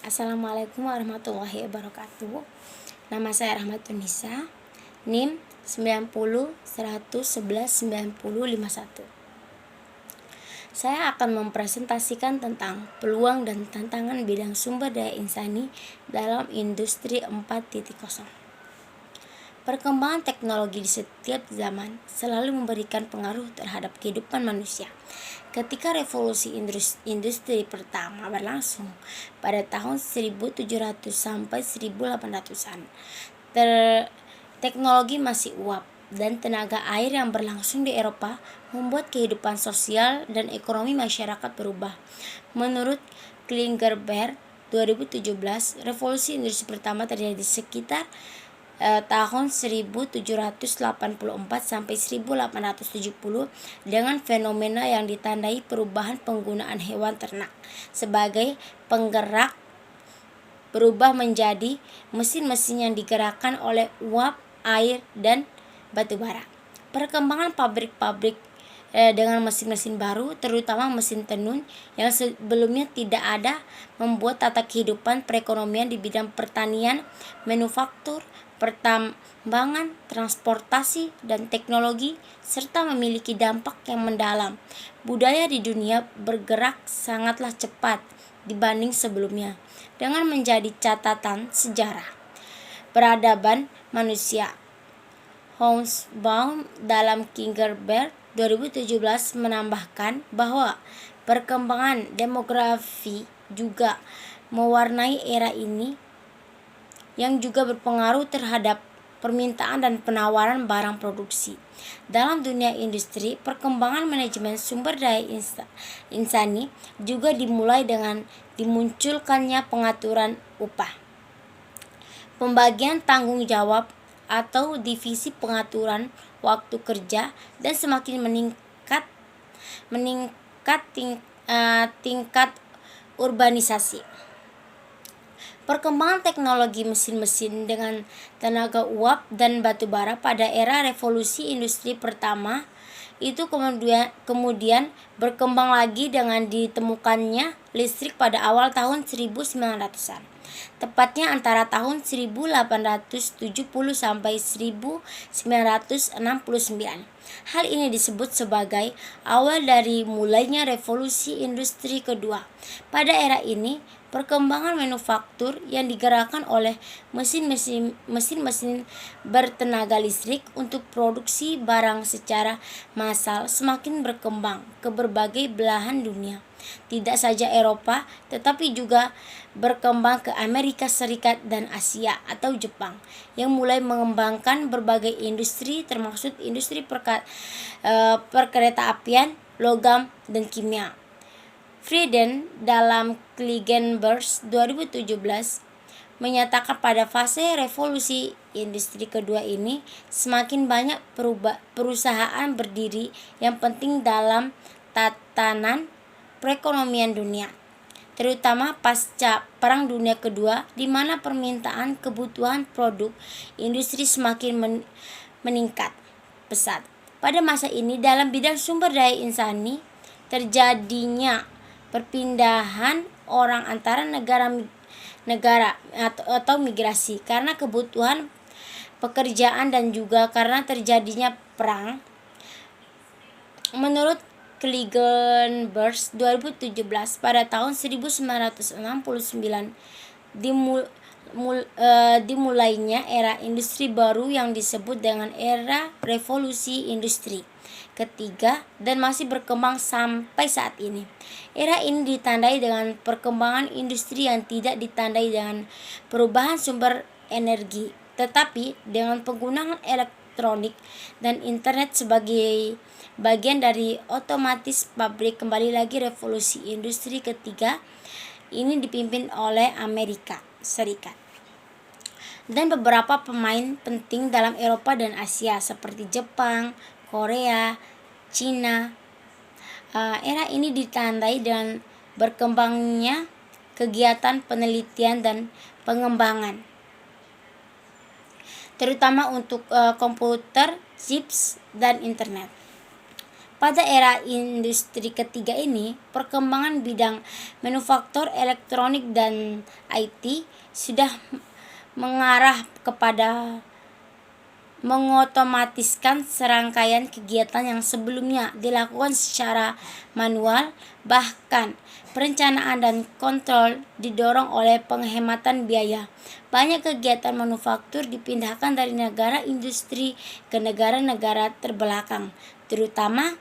Assalamualaikum warahmatullahi wabarakatuh. Nama saya Rahmatunisa, NIM 90 111 90 51. Saya akan mempresentasikan tentang peluang dan tantangan bidang sumber daya insani dalam industri 4.0. Perkembangan teknologi di setiap zaman selalu memberikan pengaruh terhadap kehidupan manusia. Ketika revolusi industri pertama berlangsung pada tahun 1700 sampai 1800-an, teknologi masih uap dan tenaga air yang berlangsung di Eropa membuat kehidupan sosial dan ekonomi masyarakat berubah. Menurut Klingerberg 2017, revolusi industri pertama terjadi sekitar tahun 1784 sampai 1870 dengan fenomena yang ditandai perubahan penggunaan hewan ternak sebagai penggerak berubah menjadi mesin-mesin yang digerakkan oleh uap, air, dan batu bara. Perkembangan pabrik-pabrik dengan mesin-mesin baru, terutama mesin tenun yang sebelumnya tidak ada, membuat tata kehidupan perekonomian di bidang pertanian, manufaktur, pertambangan, transportasi, dan teknologi, serta memiliki dampak yang mendalam. Budaya di dunia bergerak sangatlah cepat dibanding sebelumnya, dengan menjadi catatan sejarah peradaban manusia. Hobsbawm dalam Klingerberg 2017 menambahkan bahwa perkembangan demografi juga mewarnai era ini, yang juga berpengaruh terhadap permintaan dan penawaran barang produksi. Dalam dunia industri, perkembangan manajemen sumber daya insani juga dimulai dengan dimunculkannya pengaturan upah, pembagian tanggung jawab atau divisi pengaturan waktu kerja, dan semakin meningkat tingkat urbanisasi. Perkembangan teknologi mesin-mesin dengan tenaga uap dan batu bara pada era revolusi industri pertama itu kemudian berkembang lagi dengan ditemukannya listrik pada awal tahun 1900-an. Tepatnya antara tahun 1870 sampai 1969. Hal ini disebut sebagai awal dari mulainya revolusi industri kedua. Pada era ini, perkembangan manufaktur yang digerakkan oleh mesin-mesin bertenaga listrik untuk produksi barang secara massal semakin berkembang ke berbagai belahan dunia. Tidak saja Eropa, tetapi juga berkembang ke Amerika Serikat dan Asia atau Jepang, yang mulai mengembangkan berbagai industri termasuk industri perkereta-apian, logam, dan kimia. Frieden dalam Klingerberg 2017 menyatakan pada fase revolusi industri kedua ini semakin banyak perusahaan berdiri yang penting dalam tatanan perekonomian dunia, terutama pasca Perang Dunia Kedua, di mana permintaan kebutuhan produk industri semakin meningkat pesat. Pada masa ini, dalam bidang sumber daya insani, terjadinya perpindahan orang antara negara atau migrasi karena kebutuhan pekerjaan dan juga karena terjadinya perang. Menurut Klingerberg 2017, pada tahun 1969 dimulainya era industri baru yang disebut dengan era revolusi industri ketiga dan masih berkembang sampai saat ini. Era ini ditandai dengan perkembangan industri yang tidak ditandai dengan perubahan sumber energi, tetapi dengan penggunaan elektronik dan internet sebagai bagian dari otomatis pabrik. Kembali lagi, revolusi industri ketiga ini dipimpin oleh Amerika Serikat dan beberapa pemain penting dalam Eropa dan Asia seperti Jepang, Korea, Cina. Era ini ditandai dengan berkembangnya kegiatan penelitian dan pengembangan, terutama untuk komputer, chips, dan internet. Pada era industri ketiga ini, perkembangan bidang manufaktur, elektronik, dan IT sudah mengarah kepada mengotomatiskan serangkaian kegiatan yang sebelumnya dilakukan secara manual. Bahkan perencanaan dan kontrol didorong oleh penghematan biaya. Banyak kegiatan manufaktur dipindahkan dari negara industri ke negara-negara terbelakang, terutama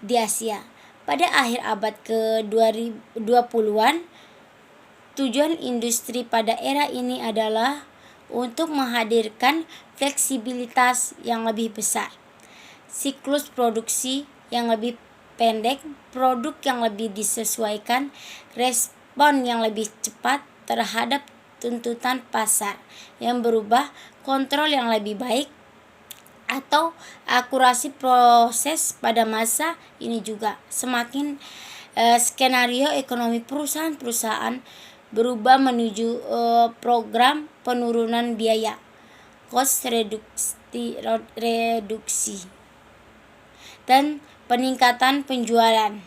di Asia. Pada akhir abad ke-20-an, tujuan industri pada era ini adalah untuk menghadirkan fleksibilitas yang lebih besar, siklus produksi yang lebih pendek, produk yang lebih disesuaikan, respon yang lebih cepat terhadap tuntutan pasar yang berubah, kontrol yang lebih baik, atau akurasi proses pada masa ini juga. Semakin skenario ekonomi perusahaan-perusahaan berubah menuju program penurunan biaya, cost reduksi, dan peningkatan penjualan.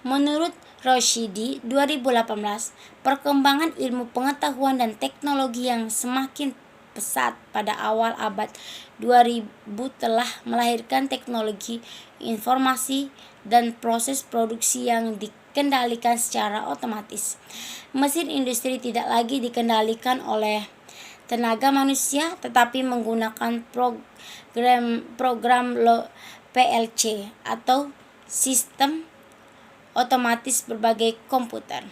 Menurut Roshidi 2018, perkembangan ilmu pengetahuan dan teknologi yang semakin pesat pada awal abad 2000 telah melahirkan teknologi informasi dan proses produksi yang dikendalikan secara otomatis. Mesin industri tidak lagi dikendalikan oleh tenaga manusia, tetapi menggunakan program PLC atau sistem otomatis berbagai komputer.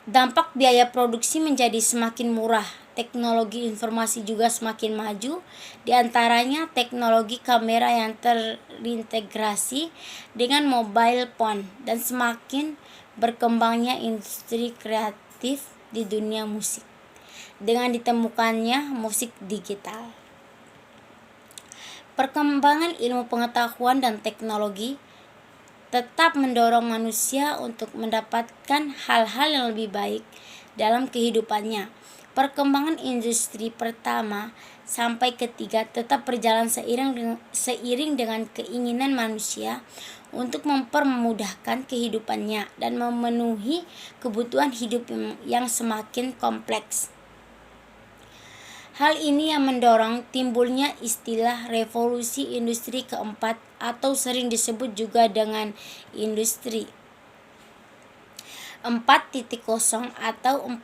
Dampak biaya produksi menjadi semakin murah. Teknologi informasi juga semakin maju, di antaranya teknologi kamera yang terintegrasi dengan mobile phone, dan semakin berkembangnya industri kreatif di dunia musik dengan ditemukannya musik digital. Perkembangan ilmu pengetahuan dan teknologi tetap mendorong manusia untuk mendapatkan hal-hal yang lebih baik dalam kehidupannya. Perkembangan industri pertama sampai ketiga tetap berjalan seiring dengan keinginan manusia untuk mempermudahkan kehidupannya dan memenuhi kebutuhan hidup yang semakin kompleks. Hal ini yang mendorong timbulnya istilah revolusi industri keempat, atau sering disebut juga dengan industri 4.0 atau 14.0.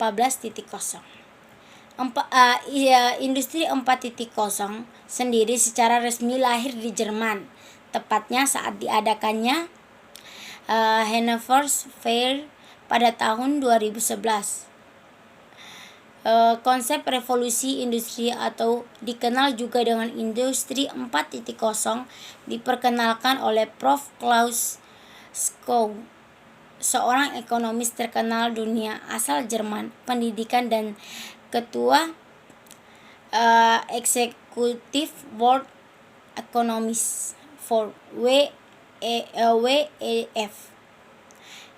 Industri 4.0 sendiri secara resmi lahir di Jerman, tepatnya saat diadakannya Hannover Fair pada tahun 2011. Konsep revolusi industri atau dikenal juga dengan industri 4.0 diperkenalkan oleh Prof. Klaus Schwab, seorang ekonomis terkenal dunia asal Jerman, pendidikan dan ketua eksekutif World Economics for WEF,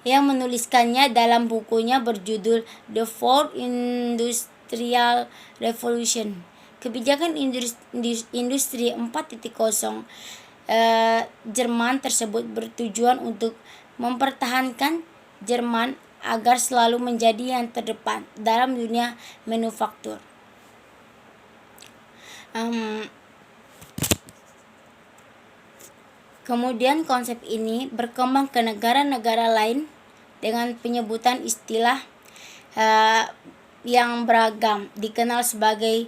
yang menuliskannya dalam bukunya berjudul The Fourth Industrial Revolution. Kebijakan industri 4.0 Jerman tersebut bertujuan untuk mempertahankan Jerman agar selalu menjadi yang terdepan dalam dunia manufaktur. Kemudian konsep ini berkembang ke negara-negara lain dengan penyebutan istilah yang beragam, dikenal sebagai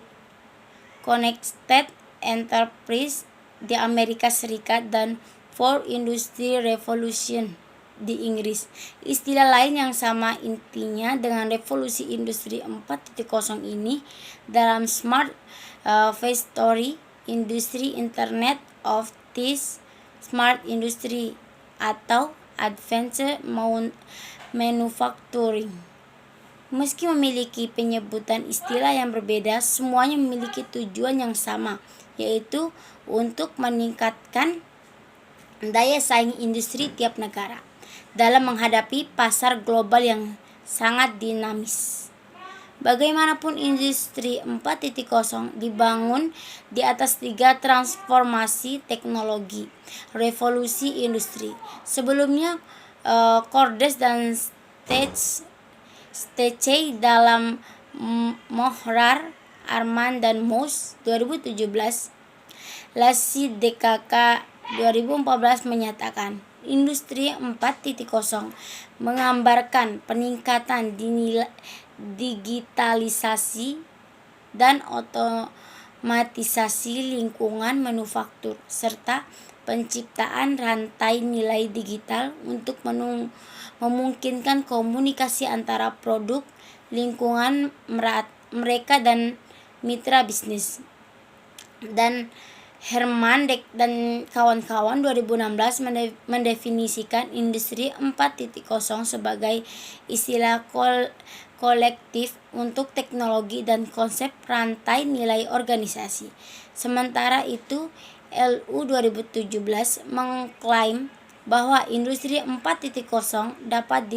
Connected Enterprise di Amerika Serikat dan Fourth Industrial Revolution di Inggris. Istilah lain yang sama intinya dengan revolusi industri 4.0 ini dalam Smart Factory, Industri Internet of Things, Smart Industry, atau Advanced Manufacturing. Meski memiliki penyebutan istilah yang berbeda, semuanya memiliki tujuan yang sama, yaitu untuk meningkatkan daya saing industri tiap negara dalam menghadapi pasar global yang sangat dinamis. Bagaimanapun Industri 4.0 dibangun di atas 3 transformasi teknologi, revolusi industri. Sebelumnya, Cordes dan Stacey dalam Mohrar, Arman dan Moss 2017, Lasi DKK 2014 menyatakan, Industri 4.0 menggambarkan peningkatan digitalisasi dan otomatisasi lingkungan manufaktur serta penciptaan rantai nilai digital untuk memungkinkan komunikasi antara produk, lingkungan mereka dan mitra bisnis. Dan Herman dan kawan-kawan 2016 mendefinisikan Industri 4.0 sebagai istilah kolektif untuk teknologi dan konsep rantai nilai organisasi. Sementara itu, LU 2017 mengklaim bahwa Industri 4.0 dapat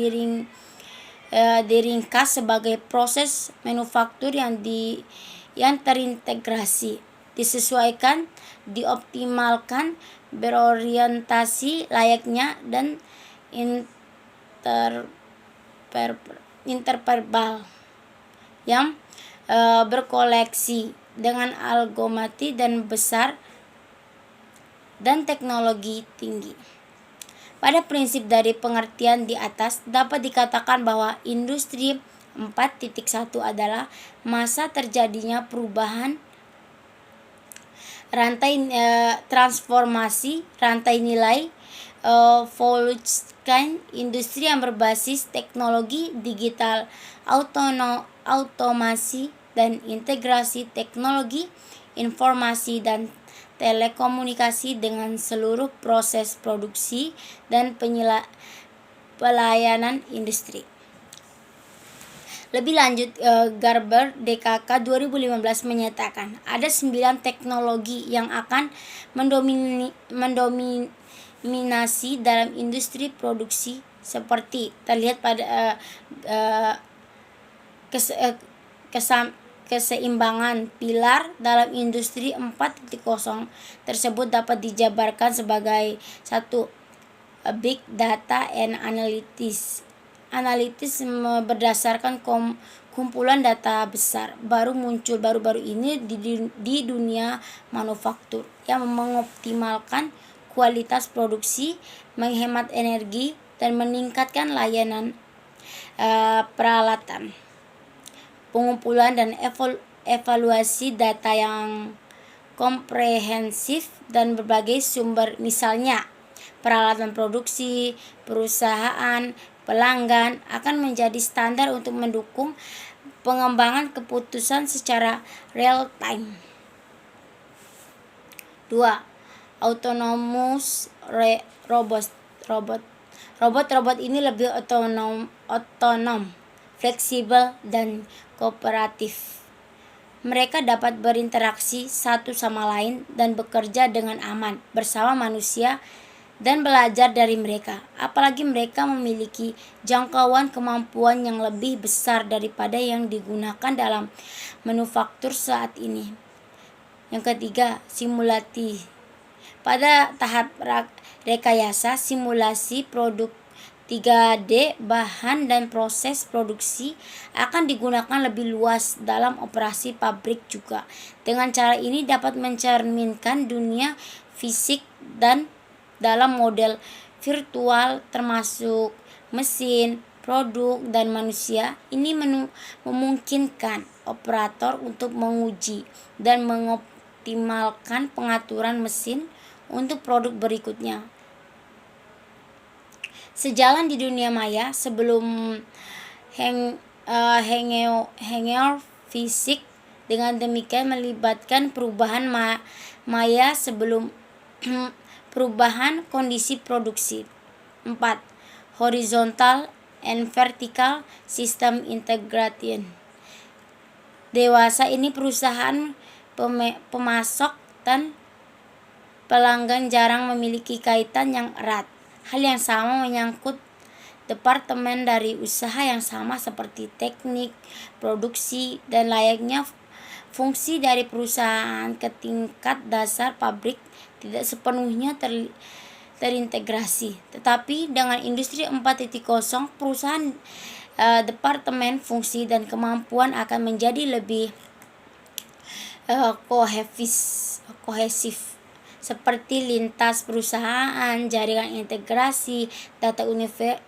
diringkas sebagai proses manufaktur yang terintegrasi, disesuaikan, dioptimalkan, berorientasi layaknya, dan interoperabel yang berkoleksi dengan algoritma dan besar dan teknologi tinggi. Pada prinsip dari pengertian di atas, dapat dikatakan bahwa Industri 4.1 adalah masa terjadinya perubahan transformasi rantai nilai, evolusi industri yang berbasis teknologi digital, automasi dan integrasi teknologi informasi dan telekomunikasi dengan seluruh proses produksi dan pelayanan industri. Lebih lanjut, Garber DKK 2015 menyatakan ada 9 teknologi yang akan mendominasi dalam industri produksi seperti terlihat pada keseimbangan pilar dalam Industri 4.0 tersebut dapat dijabarkan sebagai 1. Big Data and Analytics berdasarkan kumpulan data besar baru-baru ini di dunia manufaktur yang mengoptimalkan kualitas produksi, menghemat energi, dan meningkatkan layanan peralatan. Pengumpulan dan evaluasi data yang komprehensif dan berbagai sumber, misalnya peralatan produksi, perusahaan, pelanggan, akan menjadi standar untuk mendukung pengembangan keputusan secara real time. 2. Autonomous robot. Robot ini lebih otonom, fleksibel, dan kooperatif. Mereka dapat berinteraksi satu sama lain dan bekerja dengan aman bersama manusia dan belajar dari mereka, apalagi mereka memiliki jangkauan kemampuan yang lebih besar daripada yang digunakan dalam manufaktur saat ini. Yang ketiga, simulasi. Pada tahap rekayasa, simulasi produk 3D bahan dan proses produksi akan digunakan lebih luas dalam operasi pabrik juga. Dengan cara ini dapat mencerminkan dunia fisik dan dalam model virtual termasuk mesin, produk, dan manusia. Ini memungkinkan operator untuk menguji dan mengoptimalkan pengaturan mesin untuk produk berikutnya. Sejalan di dunia maya sebelum hangover fisik, dengan demikian melibatkan perubahan maya sebelum perubahan kondisi produksi. 4. Horizontal and vertical system integration. Dewasa ini perusahaan, pemasok, dan pelanggan jarang memiliki kaitan yang erat. Hal yang sama menyangkut departemen dari usaha yang sama seperti teknik, produksi, dan layaknya fungsi dari perusahaan ke tingkat dasar pabrik tidak sepenuhnya terintegrasi. Tetapi dengan industri 4.0, perusahaan, departemen, fungsi, dan kemampuan akan menjadi lebih kohesif, seperti lintas perusahaan, jaringan integrasi, data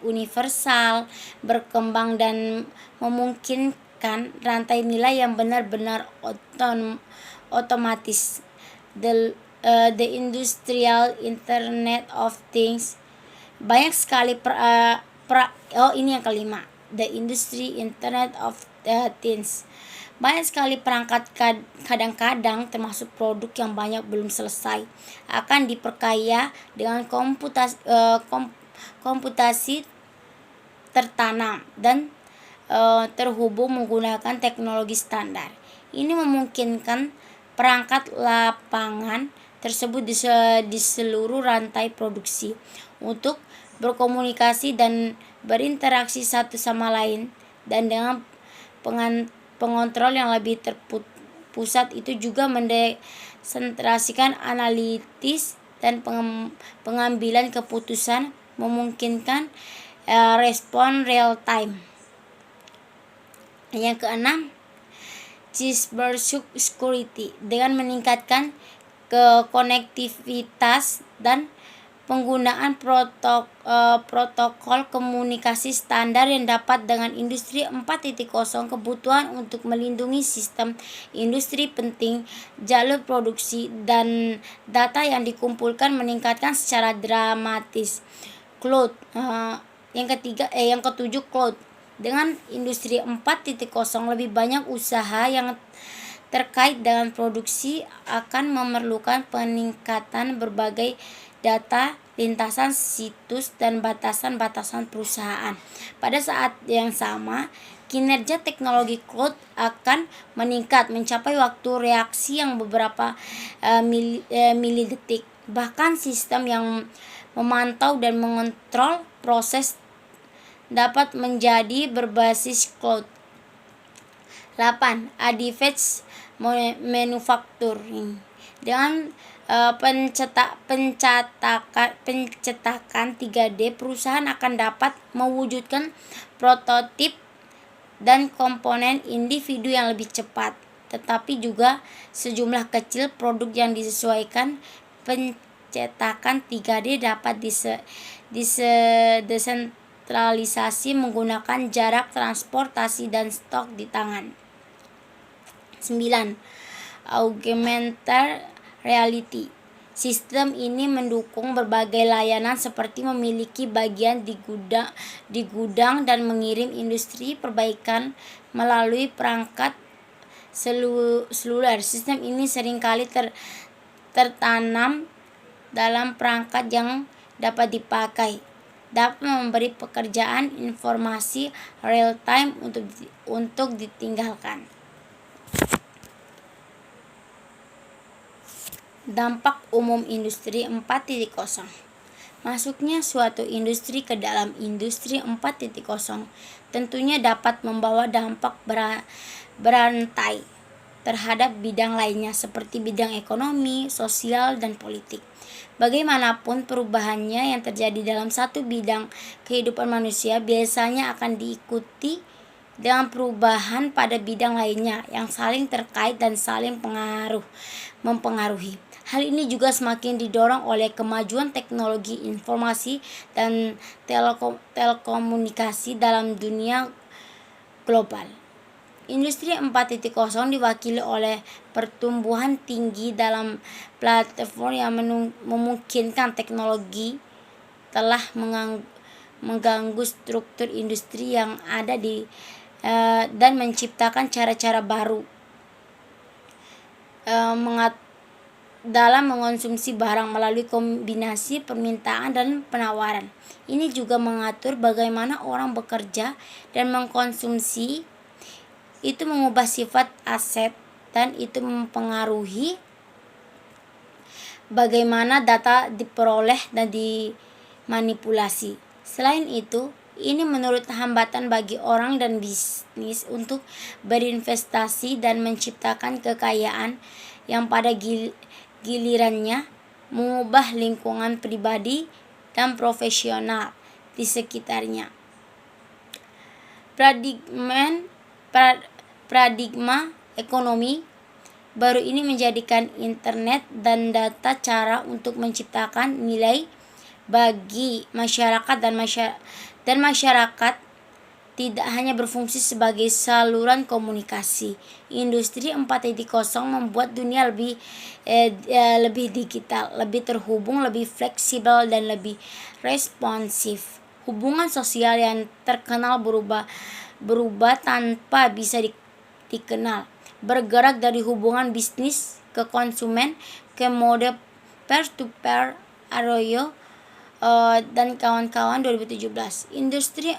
universal, berkembang dan memungkinkan rantai nilai yang benar-benar otomatis. The Industrial Internet of Things. Banyak sekali ini yang kelima, The Industry Internet of Things. Banyak sekali perangkat kadang-kadang termasuk produk yang banyak belum selesai akan diperkaya dengan komputasi tertanam dan terhubung menggunakan teknologi standar. Ini memungkinkan perangkat lapangan tersebut di seluruh rantai produksi untuk berkomunikasi dan berinteraksi satu sama lain, dan dengan pengontrol yang lebih terpusat itu juga mendesentralisasikan analitis dan pengambilan keputusan, memungkinkan respon real time. Yang keenam, cybersecurity, dengan meningkatkan konektivitas dan penggunaan protokol komunikasi standar yang dapat dengan industri 4.0, kebutuhan untuk melindungi sistem industri penting, jalur produksi, dan data yang dikumpulkan meningkatkan secara dramatis. Cloud. Yang ketujuh, cloud. Dengan industri 4.0, lebih banyak usaha yang terkait dengan produksi akan memerlukan peningkatan berbagai data, lintasan situs, dan batasan-batasan perusahaan. Pada saat yang sama, kinerja teknologi cloud akan meningkat mencapai waktu reaksi yang beberapa milidetik. Bahkan sistem yang memantau dan mengontrol proses dapat menjadi berbasis cloud. 8. Advanced manufacturing. Dengan pencetakan 3D, perusahaan akan dapat mewujudkan prototip dan komponen individu yang lebih cepat, tetapi juga sejumlah kecil produk yang disesuaikan. Pencetakan 3D dapat desentralisasi menggunakan jarak transportasi dan stok di tangan. 9. Augmented reality. Sistem ini mendukung berbagai layanan seperti memiliki bagian di gudang dan mengirim industri perbaikan melalui perangkat seluler. Sistem ini seringkali tertanam dalam perangkat yang dapat memberi pekerjaan informasi real time untuk ditinggalkan. Dampak umum industri 4.0. Masuknya suatu industri ke dalam industri 4.0 tentunya dapat membawa dampak berantai terhadap bidang lainnya seperti bidang ekonomi, sosial, dan politik. Bagaimanapun perubahannya yang terjadi dalam satu bidang kehidupan manusia biasanya akan diikuti dengan perubahan pada bidang lainnya yang saling terkait dan saling mempengaruhi. Hal ini juga semakin didorong oleh kemajuan teknologi informasi dan telekomunikasi dalam dunia global. Industri 4.0 diwakili oleh pertumbuhan tinggi dalam platform yang memungkinkan teknologi telah mengganggu struktur industri yang ada dan menciptakan cara-cara baru dalam mengonsumsi barang melalui kombinasi permintaan dan penawaran. Ini juga mengatur bagaimana orang bekerja dan mengkonsumsi. Itu mengubah sifat aset dan itu mempengaruhi bagaimana data diperoleh dan dimanipulasi. Selain itu, Ini menurut hambatan bagi orang dan bisnis untuk berinvestasi dan menciptakan kekayaan yang pada gilirannya mengubah lingkungan pribadi dan profesional di sekitarnya. Paradigma ekonomi baru ini menjadikan internet dan data cara untuk menciptakan nilai bagi masyarakat dan masyarakat tidak hanya berfungsi sebagai saluran komunikasi. Industri 4.0 membuat dunia lebih digital, lebih terhubung, lebih fleksibel, dan lebih responsif. Hubungan sosial yang terkenal berubah tanpa bisa dikenal, bergerak dari hubungan bisnis ke konsumen ke mode peer-to-peer Arroyo dan kawan-kawan 2017. Industri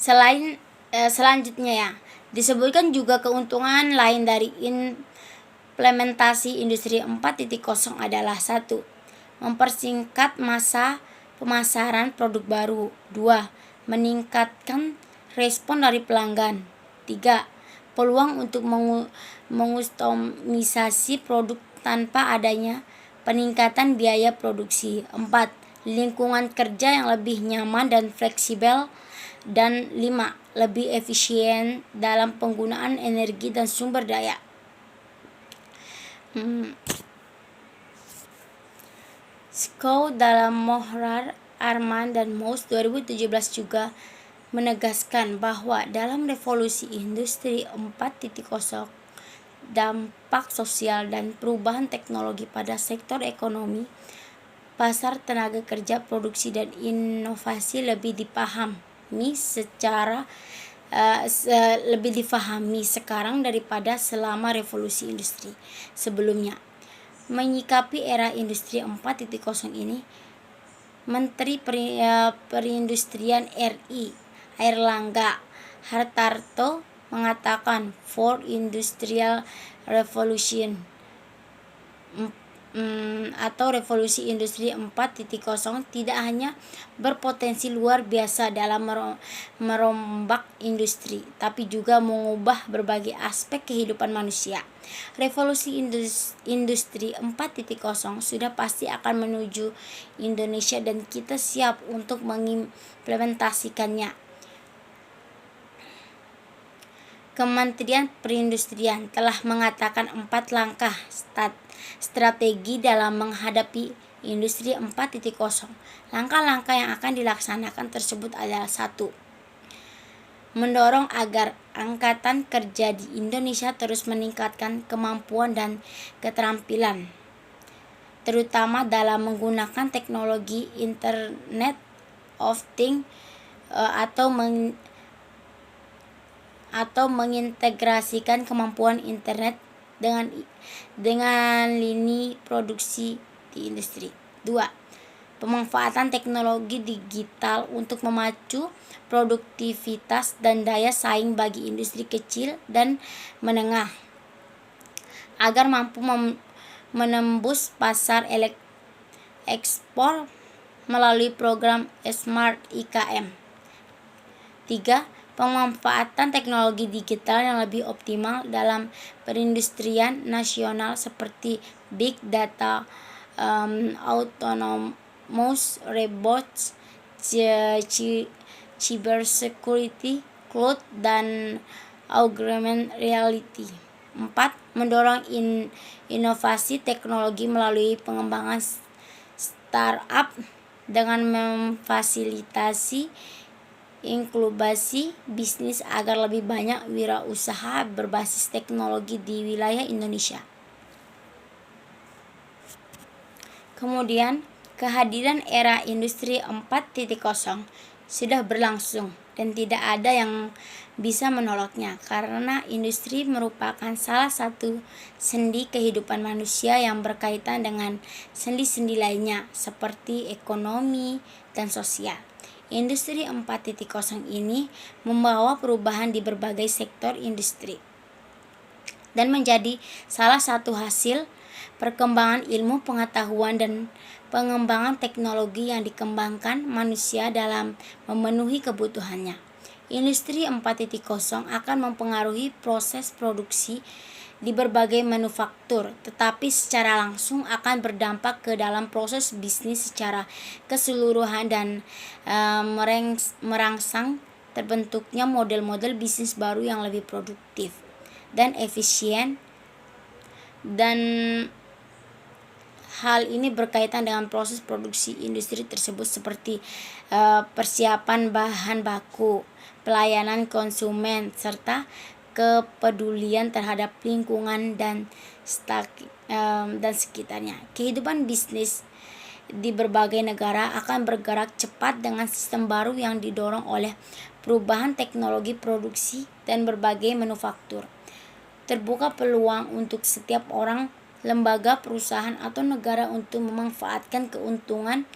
selanjutnya ya, disebutkan juga keuntungan lain dari implementasi industri 4.0 adalah 1. Mempersingkat masa pemasaran produk baru. 2. Meningkatkan respon dari pelanggan. 3. Peluang untuk mengustomisasi produk tanpa adanya peningkatan biaya produksi. 4. Lingkungan kerja yang lebih nyaman dan fleksibel. Dan 5. Lebih efisien dalam penggunaan energi dan sumber daya. Skow dalam Mohrar, Arman, dan Mous 2017 juga menegaskan bahwa dalam revolusi industri 4.0, dampak sosial dan perubahan teknologi pada sektor ekonomi, pasar tenaga kerja, produksi, dan inovasi lebih difahami sekarang daripada selama revolusi industri sebelumnya. Menyikapi era industri 4.0 ini, Menteri Perindustrian RI Airlangga Hartarto mengatakan Fourth Industrial Revolution atau revolusi industri 4.0 tidak hanya berpotensi luar biasa dalam merombak industri, tapi juga mengubah berbagai aspek kehidupan manusia. Revolusi industri 4.0 sudah pasti akan menuju Indonesia dan kita siap untuk mengimplementasikannya. Kementerian Perindustrian telah mengatakan 4 langkah strategi dalam menghadapi industri 4.0. Langkah-langkah yang akan dilaksanakan tersebut adalah 1. Mendorong agar angkatan kerja di Indonesia terus meningkatkan kemampuan dan keterampilan, terutama dalam menggunakan teknologi Internet of Things atau mengintegrasikan kemampuan internet dengan lini produksi di industri. 2. Pemanfaatan teknologi digital untuk memacu produktivitas dan daya saing bagi industri kecil dan menengah agar mampu menembus pasar ekspor melalui program Smart IKM. 3. Pemanfaatan teknologi digital yang lebih optimal dalam perindustrian nasional seperti big data, autonomous robots, cybersecurity, cloud, dan augmented reality. 4. Mendorong inovasi teknologi melalui pengembangan startup dengan memfasilitasi inkubasi bisnis agar lebih banyak wirausaha berbasis teknologi di wilayah Indonesia. Kemudian, kehadiran era industri 4.0 sudah berlangsung dan tidak ada yang bisa menolaknya karena industri merupakan salah satu sendi kehidupan manusia yang berkaitan dengan sendi-sendi lainnya seperti ekonomi dan sosial. Industri 4.0 ini membawa perubahan di berbagai sektor industri dan menjadi salah satu hasil perkembangan ilmu pengetahuan dan pengembangan teknologi yang dikembangkan manusia dalam memenuhi kebutuhannya. Industri 4.0 akan mempengaruhi proses produksi di berbagai manufaktur, tetapi secara langsung akan berdampak ke dalam proses bisnis secara keseluruhan dan merangsang terbentuknya model-model bisnis baru yang lebih produktif dan efisien, dan hal ini berkaitan dengan proses produksi industri tersebut seperti persiapan bahan baku, pelayanan konsumen, serta kepedulian terhadap lingkungan dan sekitarnya. Kehidupan bisnis di berbagai negara akan bergerak cepat dengan sistem baru yang didorong oleh perubahan teknologi produksi dan berbagai manufaktur. Terbuka peluang untuk setiap orang, lembaga, perusahaan, atau negara untuk memanfaatkan keuntungan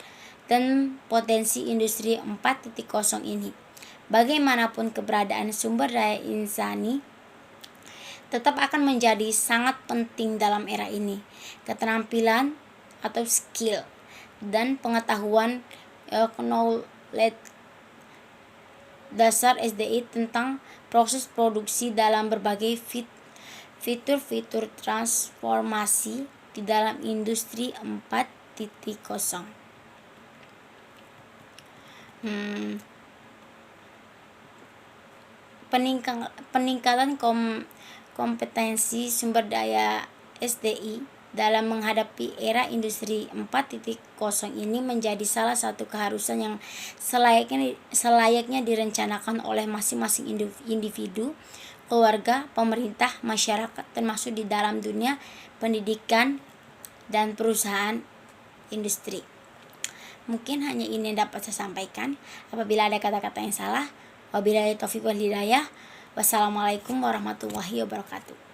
dan potensi industri 4.0 ini. Bagaimanapun keberadaan sumber daya insani tetap akan menjadi sangat penting dalam era ini. Keterampilan atau skill dan pengetahuan knowledge dasar SDI tentang proses produksi dalam berbagai fitur-fitur transformasi di dalam industri 4.0. Peningkatan kompetensi sumber daya SDI dalam menghadapi era industri 4.0 ini menjadi salah satu keharusan yang selayaknya direncanakan oleh masing-masing individu, keluarga, pemerintah, masyarakat, termasuk di dalam dunia pendidikan dan perusahaan industri. Mungkin hanya ini yang dapat saya sampaikan. Apabila ada kata-kata yang salah, wabillahi taufiq wal hidayah. Wassalamualaikum warahmatullahi wabarakatuh.